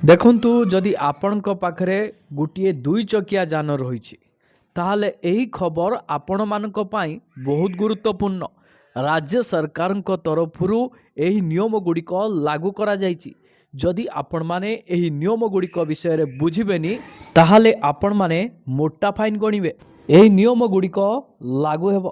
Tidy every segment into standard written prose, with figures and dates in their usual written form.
ଦେଖନ୍ତୁ ଯଦି ଆପଣଙ୍କ ପାଖରେ ଗୋଟିଏ ଦୁଇ ଚକିଆ ଯାନ ରହିଛି ତାହେଲେ ଏହି ଖବର ଆପଣମାନଙ୍କ ପାଇଁ ବହୁତ ଗୁରୁତ୍ୱପୂର୍ଣ୍ଣ। ରାଜ୍ୟ ସରକାରଙ୍କ ତରଫରୁ ଏହି ନିୟମ ଗୁଡ଼ିକ ଲାଗୁ କରାଯାଇଛି। ଯଦି ଆପଣମାନେ ଏହି ନିୟମ ଗୁଡ଼ିକ ବିଷୟରେ ବୁଝିବେନି ତାହେଲେ ଆପଣମାନେ ମୋଟା ଫାଇନ୍ ଗଣିବେ। ଏହି ନିୟମ ଗୁଡ଼ିକ ଲାଗୁ ହେବ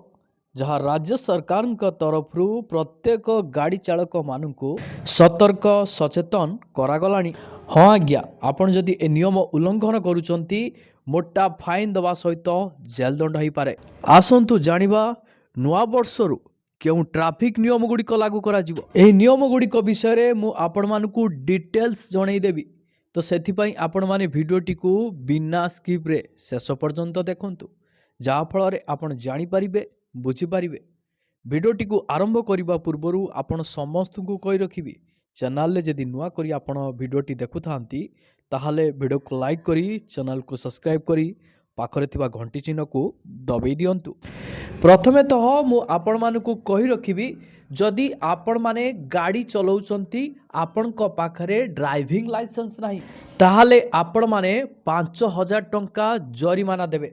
ଯାହା ରାଜ୍ୟ ସରକାରଙ୍କ ତରଫରୁ ପ୍ରତ୍ୟେକ ଗାଡ଼ି ଚାଳକମାନଙ୍କୁ ସତର୍କ ସଚେତନ କରାଗଲାଣି। ହଁ ଆଜ୍ଞା, ଆପଣ ଯଦି ଏ ନିୟମ ଉଲ୍ଲଂଘନ କରୁଛନ୍ତି ମୋଟା ଫାଇନ୍ ଦେବା ସହିତ ଜେଲ୍ ଦଣ୍ଡ ହୋଇପାରେ। ଆସନ୍ତୁ ଜାଣିବା ନୂଆ ବର୍ଷରୁ କେଉଁ ଟ୍ରାଫିକ୍ ନିୟମ ଗୁଡ଼ିକ ଲାଗୁ କରାଯିବ। ଏହି ନିୟମ ଗୁଡ଼ିକ ବିଷୟରେ ମୁଁ ଆପଣମାନଙ୍କୁ ଡିଟେଲ୍ସ ଜଣାଇଦେବି, ତ ସେଥିପାଇଁ ଆପଣମାନେ ଭିଡ଼ିଓଟିକୁ ବିନା ସ୍କିପ୍ରେ ଶେଷ ପର୍ଯ୍ୟନ୍ତ ଦେଖନ୍ତୁ, ଯାହାଫଳରେ ଆପଣ ଜାଣିପାରିବେ, ବୁଝିପାରିବେ। ଭିଡ଼ିଓଟିକୁ ଆରମ୍ଭ କରିବା ପୂର୍ବରୁ ଆପଣ ସମସ୍ତଙ୍କୁ କହି ରଖିବି, ଚ୍ୟାନେଲରେ ଯଦି ନୂଆ କରି ଆପଣ ଭିଡ଼ିଓଟି ଦେଖୁଥାନ୍ତି ତାହେଲେ ଭିଡ଼ିଓକୁ ଲାଇକ୍ କରି ଚ୍ୟାନେଲକୁ ସବସ୍କ୍ରାଇବ୍ କରି ପାଖରେ ଥିବା ଘଣ୍ଟି ଚିହ୍ନକୁ ଦବାଇ ଦିଅନ୍ତୁ। ପ୍ରଥମେତଃ ମୁଁ ଆପଣମାନଙ୍କୁ କହି ରଖିବି, ଯଦି ଆପଣମାନେ ଗାଡ଼ି ଚଲାଉଛନ୍ତି ଆପଣଙ୍କ ପାଖରେ ଡ୍ରାଇଭିଂ ଲାଇସେନ୍ସ ନାହିଁ ତାହେଲେ ଆପଣମାନେ 5,000 ଟଙ୍କା ଜରିମାନା ଦେବେ।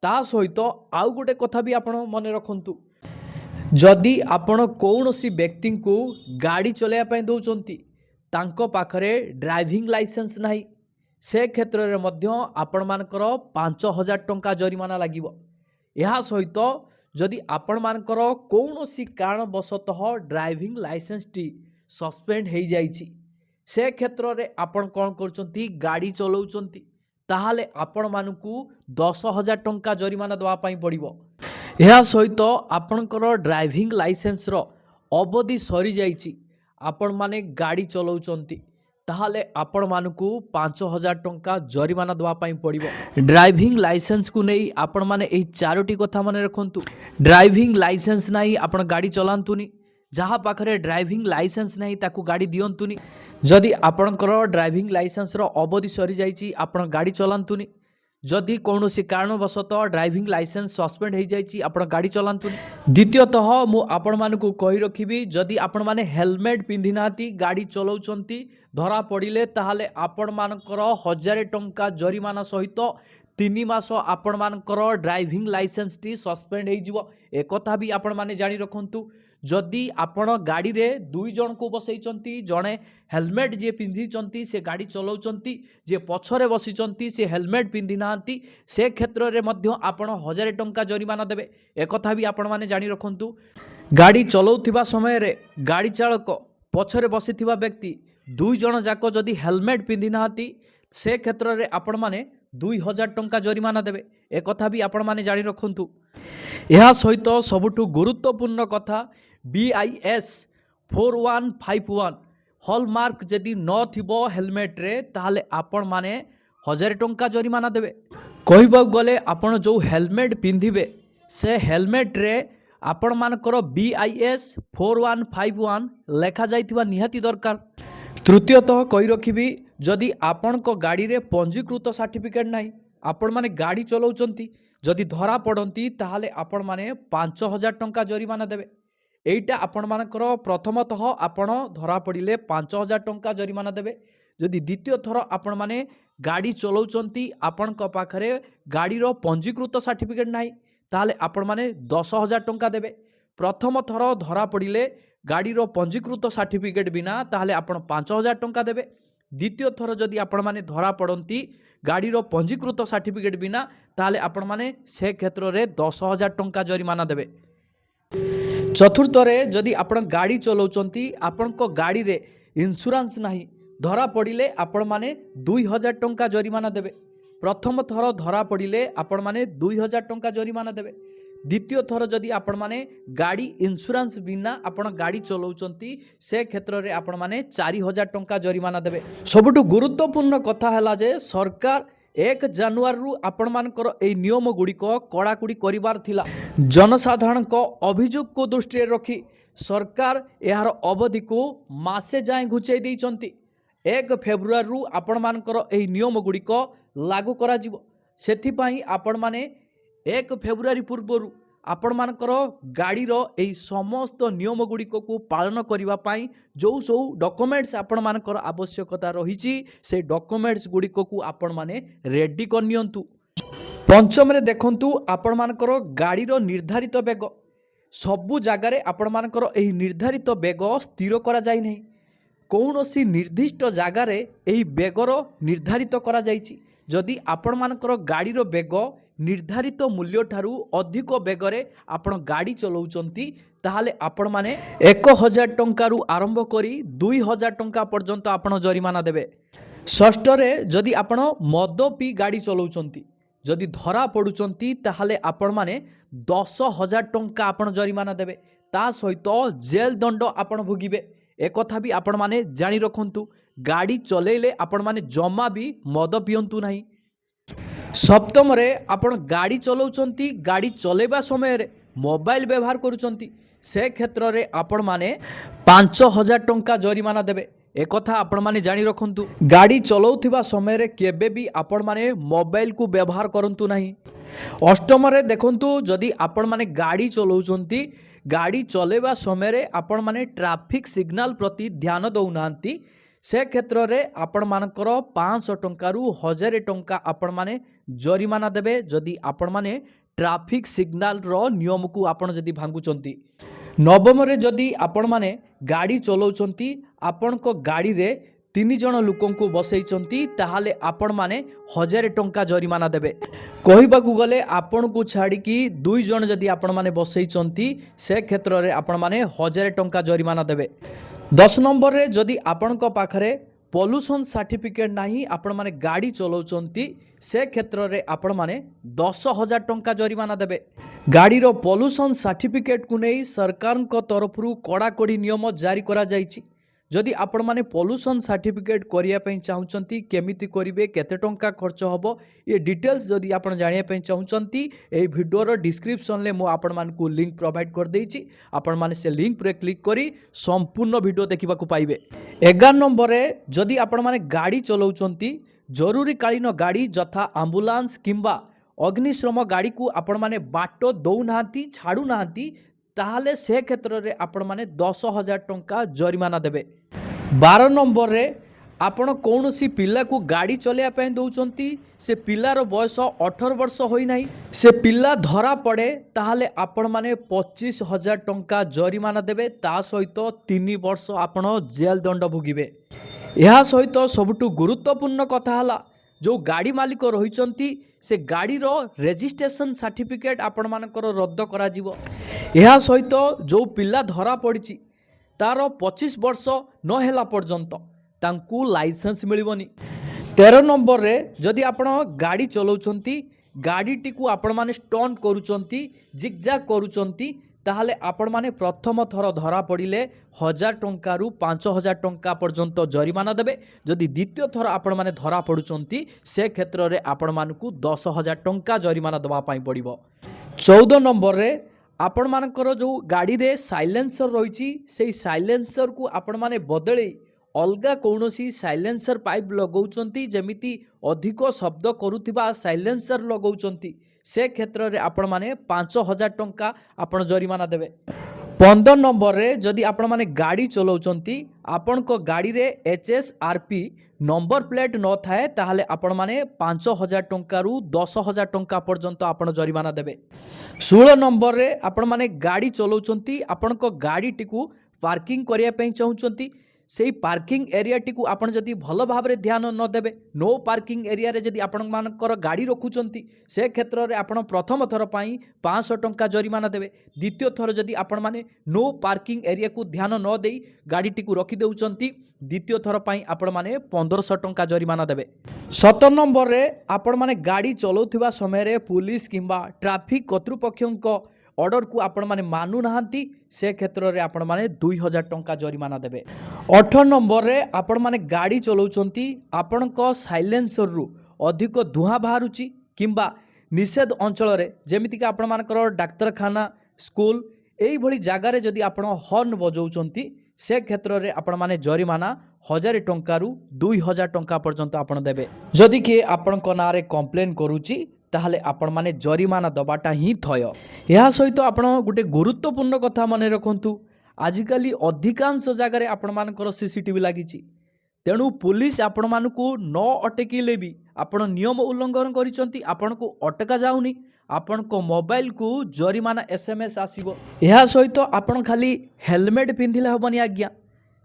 ତା ସହିତ ଆଉ ଗୋଟେ କଥା ବି ଆପଣ ମନେ ରଖନ୍ତୁ, ଯଦି ଆପଣ କୌଣସି ବ୍ୟକ୍ତିଙ୍କୁ ଗାଡ଼ି ଚଲାଇବା ପାଇଁ ଦେଉଛନ୍ତି ତାଙ୍କ ପାଖରେ ଡ୍ରାଇଭିଂ ଲାଇସେନ୍ସ ନାହିଁ, ସେ କ୍ଷେତ୍ରରେ ମଧ୍ୟ ଆପଣମାନଙ୍କର 5,000 ଟଙ୍କା ଜରିମାନା ଲାଗିବ। ଏହା ସହିତ ଯଦି ଆପଣମାନଙ୍କର କୌଣସି କାରଣବଶତଃ ଡ୍ରାଇଭିଂ ଲାଇସେନ୍ସଟି ସସ୍ପେଣ୍ଡ ହୋଇଯାଇଛି, ସେ କ୍ଷେତ୍ରରେ ଆପଣ କ'ଣ କରୁଛନ୍ତି, ଗାଡ଼ି ଚଲାଉଛନ୍ତି, ତାହେଲେ ଆପଣମାନଙ୍କୁ 10,000 ଟଙ୍କା ଜରିମାନା ଦେବା ପାଇଁ ପଡ଼ିବ। ଏହା ସହିତ ଆପଣଙ୍କର ଡ୍ରାଇଭିଂ ଲାଇସେନ୍ସର ଅବଧି ସରିଯାଇଛି, ଆପଣମାନେ ଗାଡ଼ି ଚଲାଉଛନ୍ତି, ତାହେଲେ ଆପଣମାନଙ୍କୁ 5,000 ଟଙ୍କା ଜରିମାନା ଦେବା ପାଇଁ ପଡ଼ିବ। ଡ୍ରାଇଭିଂ ଲାଇସେନ୍ସକୁ ନେଇ ଆପଣମାନେ ଏହି ଚାରୋଟି କଥା ମନେ ରଖନ୍ତୁ। ଡ୍ରାଇଭିଂ ଲାଇସେନ୍ସ ନାହିଁ ଆପଣ ଗାଡ଼ି ଚଲାନ୍ତୁନି, ଯାହା ପାଖରେ ଡ୍ରାଇଭିଂ ଲାଇସେନ୍ସ ନାହିଁ ତାକୁ ଗାଡ଼ି ଦିଅନ୍ତୁନି। ଯଦି ଆପଣଙ୍କର ଡ୍ରାଇଭିଂ ଲାଇସେନ୍ସର ଅବଧି ସରିଯାଇଛି ଆପଣ ଗାଡ଼ି ଚଲାନ୍ତୁନି। ଯଦି କୌଣସି କାରଣବଶତଃ ଡ୍ରାଇଭିଂ ଲାଇସେନ୍ସ ସସ୍ପେଣ୍ଡ ହୋଇଯାଇଛି ଆପଣ ଗାଡ଼ି ଚଲାନ୍ତୁନି। ଦ୍ୱିତୀୟତଃ ମୁଁ ଆପଣମାନଙ୍କୁ କହି ରଖିବି, ଯଦି ଆପଣମାନେ ହେଲମେଟ୍ ପିନ୍ଧି ନାହାନ୍ତି ଗାଡ଼ି ଚଲାଉଛନ୍ତି, ଧରା ପଡ଼ିଲେ ତାହେଲେ ଆପଣମାନଙ୍କର 1,000 ଟଙ୍କା ଜରିମାନା ସହିତ 3 ମାସ ଆପଣମାନଙ୍କର ଡ୍ରାଇଭିଂ ଲାଇସେନ୍ସଟି ସସ୍ପେଣ୍ଡ ହୋଇଯିବ। ଏକଥା ବି ଆପଣମାନେ ଜାଣି ରଖନ୍ତୁ। ଯଦି ଆପଣ ଗାଡ଼ିରେ 2 ଜଣଙ୍କୁ ବସେଇଛନ୍ତି, ଜଣେ ହେଲମେଟ୍ ଯିଏ ପିନ୍ଧିଛନ୍ତି ସେ ଗାଡ଼ି ଚଲାଉଛନ୍ତି, ଯିଏ ପଛରେ ବସିଛନ୍ତି ସେ ହେଲମେଟ୍ ପିନ୍ଧି ନାହାନ୍ତି, ସେ କ୍ଷେତ୍ରରେ ମଧ୍ୟ ଆପଣ 1,000 ଟଙ୍କା ଜରିମାନା ଦେବେ। ଏକଥା ବି ଆପଣମାନେ ଜାଣି ରଖନ୍ତୁ। ଗାଡ଼ି ଚଲାଉଥିବା ସମୟରେ ଗାଡ଼ି ଚାଳକ ପଛରେ ବସିଥିବା ବ୍ୟକ୍ତି 2 ଜଣ ଯାକ ଯଦି ହେଲମେଟ୍ ପିନ୍ଧି ନାହାନ୍ତି ସେ କ୍ଷେତ୍ରରେ ଆପଣମାନେ 2,000 ଟଙ୍କା ଜରିମାନା ଦେବେ। ଏକଥା ବି ଆପଣମାନେ ଜାଣି ରଖନ୍ତୁ। ଏହା ସହିତ ସବୁଠୁ ଗୁରୁତ୍ୱପୂର୍ଣ୍ଣ କଥା, BIS 4151 ହଲମାର୍କ ଯଦି ନଥିବ ହେଲମେଟ୍ରେ ତାହେଲେ ଆପଣମାନେ 1,000 ଟଙ୍କା ଜରିମାନା ଦେବେ। କହିବାକୁ ଗଲେ ଆପଣ ଯେଉଁ ହେଲମେଟ୍ ପିନ୍ଧିବେ ସେ ହେଲମେଟ୍ରେ ଆପଣମାନଙ୍କର BIS 4151 ଲେଖାଯାଇଥିବା ନିହାତି ଦରକାର। ତୃତୀୟତଃ କହି ରଖିବି, ଯଦି ଆପଣଙ୍କ ଗାଡ଼ିରେ ପଞ୍ଜୀକୃତ ସାର୍ଟିଫିକେଟ୍ ନାହିଁ, ଆପଣମାନେ ଗାଡ଼ି ଚଲାଉଛନ୍ତି, ଯଦି ଧରା ପଡ଼ନ୍ତି ତାହେଲେ ଆପଣମାନେ 5,000 ଟଙ୍କା ଜରିମାନା ଦେବେ। এইটা ଆପଣମାନଙ୍କର ପ୍ରଥମତଃ ଆପଣ ଧରା ପଡ଼ିଲେ 5,000 ଟଙ୍କା ଜରିମାନା ଦେବେ। ଯଦି ଦ୍ୱିତୀୟ ଥର ଆପଣମାନେ ଗାଡ଼ି ଚଲାଉଛନ୍ତି ଆପଣଙ୍କ ପାଖରେ ଗାଡ଼ିର ପଞ୍ଜୀକୃତ ସାର୍ଟିଫିକେଟ୍ ନାହିଁ ତାହେଲେ ଆପଣମାନେ 10,000 ଟଙ୍କା ଦେବେ। ପ୍ରଥମ ଥର ଧରା ପଡ଼ିଲେ ଗାଡ଼ିର ପଞ୍ଜୀକୃତ ସାର୍ଟିଫିକେଟ୍ ବିନା ତାହେଲେ ଆପଣ 5,000 ଟଙ୍କା ଦେବେ। ଦ୍ୱିତୀୟ ଥର ଯଦି ଆପଣମାନେ ଧରା ପଡ଼ନ୍ତି ଗାଡ଼ିର ପଞ୍ଜୀକୃତ ସାର୍ଟିଫିକେଟ୍ ବିନା ତାହେଲେ ଆପଣମାନେ ସେ କ୍ଷେତ୍ରରେ 10,000 ଟଙ୍କା ଜରିମାନା ଦେବେ। ଚତୁର୍ଥରେ ଯଦି ଆପଣ ଗାଡ଼ି ଚଲାଉଛନ୍ତି ଆପଣଙ୍କ ଗାଡ଼ିରେ ଇନ୍ସୁରାନ୍ସ ନାହିଁ, ଧରା ପଡ଼ିଲେ ଆପଣମାନେ 2,000 ଟଙ୍କା ଜରିମାନା ଦେବେ। ପ୍ରଥମ ଥର ଧରା ପଡ଼ିଲେ ଆପଣମାନେ 2,000 ଟଙ୍କା ଜରିମାନା ଦେବେ। ଦ୍ୱିତୀୟ ଥର ଯଦି ଆପଣମାନେ ଗାଡ଼ି ଇନ୍ସୁରାନ୍ସ ବିନା ଆପଣ ଗାଡ଼ି ଚଲାଉଛନ୍ତି ସେ କ୍ଷେତ୍ରରେ ଆପଣମାନେ 4,000 ଟଙ୍କା ଜରିମାନା ଦେବେ। ସବୁଠୁ ଗୁରୁତ୍ୱପୂର୍ଣ୍ଣ କଥା ହେଲା ଯେ ସରକାର 1 ଜାନୁଆରୀରୁ ଆପଣମାନଙ୍କର ଏହି ନିୟମ ଗୁଡ଼ିକ କଡ଼ାକଡ଼ି କରିବାର ଥିଲା। ଜନସାଧାରଣଙ୍କ ଅଭିଯୋଗକୁ ଦୃଷ୍ଟିରେ ରଖି ସରକାର ଏହାର ଅବଧିକୁ ମାସେ ଯାଏଁ ଘୁଞ୍ଚେଇ ଦେଇଛନ୍ତି। 1 ଫେବୃଆରୀରୁ ଆପଣମାନଙ୍କର ଏହି ନିୟମ ଗୁଡ଼ିକ ଲାଗୁ କରାଯିବ। ସେଥିପାଇଁ ଆପଣମାନେ 1 ଫେବୃଆରୀ ପୂର୍ବରୁ आपण मानकर गाड़ीर एई समस्त नियम गुड़िक को पालन करने पाई जो सब डॉक्यूमेंट्स आपण मानकर आवश्यकता रही से डॉक्यूमेंट्स गुड़िक को आपण माने रेडी करनियंतु। पंचम रे देखंतु आपण मानकर गाड़ीर निर्धारित वेग सबु जगार आपण मानकर एही निर्धारित वेग स्थिर करा जाय नहीं। कौनसी निर्दिष्ट जगार एही वेगर निर्धारित करा जायछि। जदि आपण मानकर गाड़ीर वेग निर्धारित मूल्य ठारू अधिक बेगरे आपण गाड़ी चलाउचंती ताहाले आपण माने 1000 टंकारु आरंभ करी 2000 टंका पर्यंत आपण जरिमाना देबे। षष्ठ रे जदि आपण मद पी गाड़ी चलाउचंती जदि धरा पड़ुचंती ताहाले आपण माने 10,000 टंका आपण जरिमाना देबे। ता सहित जेल दंड आपण भोगिबे। एक कथा भी आपण माने जानी रखंतु गाड़ी चलेले आपण माने जमा भी मद पियंतु नहीं। सप्तम रे आपण गाड़ी चलाउचंती गाड़ी चलेबा समय रे मोबाइल व्यवहार करूचंती से क्षेत्र रे आपण माने 5,000 टंका जरिमाना देबे। एक कथा आपण माने जानी रखंतु गाड़ी चलाउथिबा समय रे केबे भी आपण माने मोबाइल को व्यवहार करंतु नहीं। अष्टम रे देखंतु जदि आपण माने गाड़ी चलाउचंती गाड़ी चलेबा समय रे आपण माने ट्रैफिक सिग्नल प्रति ध्यान दउनांती से क्षेत्र रे आपण मानकर 500 टंकारु 1000 टंका आपण माने जरिमाना देबे जदि आपण माने ट्रैफिक सिग्नल रो नियम को आपण जदि भांगुचंती। नवम रे जदि आपण माने गाड़ी चलाउचंती आपण को गाड़ी रे 3 जण लोकन को बसैचंती ताहाले आपण माने 1000 टंका जरिमाना देबे। कहिबाकू गले आपण को छाड़ी की 2 जण जदि आपण माने बसैचंती से क्षेत्र रे आपण माने 1000 टंका जरिमाना देबे। 10 नंबर रे जदि आपण को पाखरे पॉल्यूशन सर्टिफिकेट नहीं आपण माने गाड़ी चलाउचंती से क्षेत्र रे आपण माने 10,000 टंका जरिमाना देबे। गाड़ी रो पॉल्यूशन सर्टिफिकेट को नहीं सरकार को तरफरु कड़ाकड़ी नियम जारी करा जायछि। जदि आपण माने पॉल्यूशन सर्टिफिकेट करिया पई चाहुचंती केमिति करिवे केते टंका खर्च हबो ये डिटेल्स जदि आपण जानिया पई चाहुचंती ए वीडियो रो डिस्क्रिप्शन ले मु आपण मान को लिंक प्रोवाइड कर देइछि। आपण माने से लिंक पर क्लिक करी संपूर्ण वीडियो देखिबा को पाइबे। 11 नंबर रे जदि आपण माने गाड़ी चलाउचंती जरूरी कालीन गाड़ी जथा एम्बुलेंस किंबा अग्निशम गाड़ी को आपण माने बाटो दउ नाहंती छाड़ू नाहंती ताहाले से क्षेत्र रे आपण माने 10,000 टंका जरिमाना देबे। 12 नंबर रे आपण कौनसी पिला को गाड़ी चलिया पे दउचंती से पिलार बयस 18 वर्ष होई नाही से पिला धरा पड़े ताहाले आपण माने 25,000 टंका जरिमाना देबे। ता सहित 3 वर्ष आपण जेल दंड भोगिबे। यह सहित सबुठु गुरुत्वपूर्ण कथा हला जो गाड़ी मालिक रहिचंती से गाड़ी रो रजिस्ट्रेशन सर्टिफिकेट आपण मानकर रद्द करा जीवो। यह सहित जो पिला धरा पड़ी तार 25 वर्ष न हेला पर्यंत तांकू लाइसेंस मिलिबनी। 13 नंबर रे जदि आपण गाड़ी चलाउचंती गाड़ी टी को आपण माने स्टंट करूचंती जिगजाग करूचंती ताहाले आपण माने प्रथम थर धरा पड़िले 1000 टंकारु 5,000 टंका पर्यंत जरिमाना देबे। जदि द्वितीय थर आपण माने धरा पड़ुचंती से क्षेत्र रे आपण मानकू 10,000 टंका जरिमाना दबा पाई पड़िबो। 14 नंबर रे आपण मानकर जो गाड़ी रे साइलेंसर रहिछि सेही साइलेंसर को आपण माने बदले अलगा कौनसी साइलेंसर पाइप लगौचंती जेमिति अधिक शब्द करुथिबा साइलेंसर लगौचंती से क्षेत्र रे आपण माने 5,000 टंका आपण जरिमाना देबे। 15 नंबर रे जदि आपण माने गाड़ी चलाउचंती आपण को गाड़ी रे HSRP नंबर प्लेट न थाए ताहाले आपण माने 5,000 टंकारु 10,000 टंका पर्यंत आपण जरिमाना देबे। 16 नंबर रे आपण माने गाड़ी चलाउचंती आपण को गाड़ी टिकू पार्किंग करिया पई चाहुचंती से पार्किंग एरिया टी को आपण जदि भल भाव रे ध्यान न देबे नो पार्किंग एरिया रे जदि आपण मानकर गाड़ी रखुचंती से क्षेत्र रे आपण प्रथम थर पाई 500 टंका जरिमाना देबे। द्वितीय थर जदि आपण माने नो पार्किंग एरिया को ध्यान न देई गाड़ी टी को रखि देउचंती द्वितीय थर पाई आपण माने 1500 टंका जरिमाना देबे। 17 नंबर रे आपण माने गाड़ी चलाउथिबा समय रे पुलिस किंबा ट्रैफिक कर्तृपक्षक ऑर्डर को आपण माने मानु नाहंती से क्षेत्र रे आपण माने 2000 टंका जरिमाना देबे। 18 नंबर रे आपण माने गाड़ी चलाउचंती आपण को साइलेंसर रु अधिक धुआं बाहरुची किंबा निषेध अंचल रे जेमिति कि आपण मानकर डाक्तरखाना स्कूल एई भली जागा रे जदि आपण हॉर्न बजाउचंती से क्षेत्र रे आपण माने जरिमाना 1000 टंकारु 2000 टंका पर्यंत आपण देबे। जदि कि आपण को नारे कंप्लेन करूची ताहले आपण माने जरिमाना दबाटा ही थय। या सहित आपण गोटे गुरुत्वपूर्ण कथा मन रखु आजिकली अधिकांश जगार आपण मानकर सीसीटीवी लगी तेणु पुलिस आपण मानकु न अटकिले भी आपण नियम उल्लंघन करिसंती आपण को अटका जाउनी आपण को मोबाइल को जरिमाना एसएमएस आसीबो। या सहित आपण खाली हेलमेट पिंधिले हबनी आज्ञा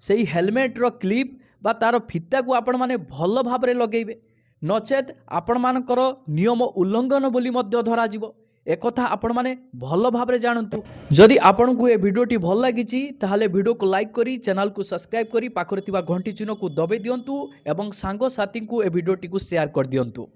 सेही हेलमेट रो क्लिप बा तार फिता को आपण माने भल भाबरे लगेबे नचेत आपण मानकर नियम उल्लंघन बोली मध्य धरा जिवो। एक कथा आपण माने भल भाबरे जानंतु। जदि आपण को ए वीडियोटी भल लागिछि ताहाले वीडियो को लाइक करी चैनल को सब्सक्राइब करी पाखरे थिबा घंटी चिन्ह को दबे दियंतु एवं सांग साथी को ए वीडियोटी को शेयर कर दियंतु।